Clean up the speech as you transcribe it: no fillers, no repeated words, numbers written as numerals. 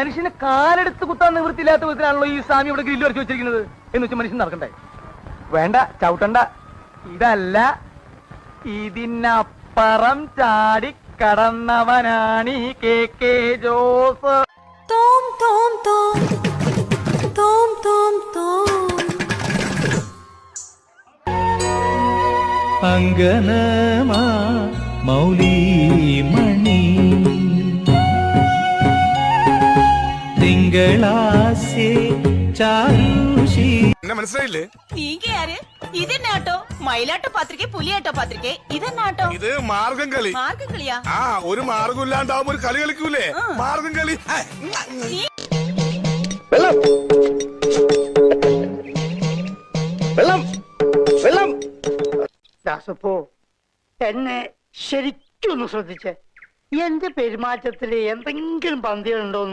മനുഷ്യനെ കാലെടുത്ത് കുത്താൻ നിവൃത്തിയില്ലാത്ത വിധത്തിലാണല്ലോ ഈ സ്വാമി ഇവിടെ ഗ്രില്ല് വരച്ച് വെച്ചിരിക്കുന്നത് എന്ന് വെച്ചാൽ മനുഷ്യൻ നടക്കണ്ടേ? വേണ്ട, ചവിട്ടണ്ട. ഇതല്ല, ഇതിനപ്പുറം ചാടി കടന്നവനാണ് ഈ KK ജോസ്. തോം തോം തോം തോം തോം തോം അങ്കനമാ മൗലിമണി തിങ്കളാസേ ചാരുഷി. എന്നെ മനസ്സിലായില്ലേ? നീങ്ങയാര്? ഇതെന്നാട്ടോ? മയിലാട്ടോ പാത്രികെ, പുലിയാട്ടോ പാത്രികെ, ഇതെന്നാട്ടോ? ഇത് മാർഗം കളി. മാർഗം കളിയാ? ആ, ഒരു മാർഗം ഇല്ലാണ്ടാവുമ്പോ ഒരു കളി കളിക്കൂലേ, മാർഗം കളി. വെള്ളം വെള്ളം വെള്ളം. ദാസപ്പോ എന്നെ ശരിക്കൊന്ന് ശ്രദ്ധിച്ചേ. എന്റെ പെരുമാറ്റത്തില് എന്തെങ്കിലും പന്തികളുണ്ടോന്ന്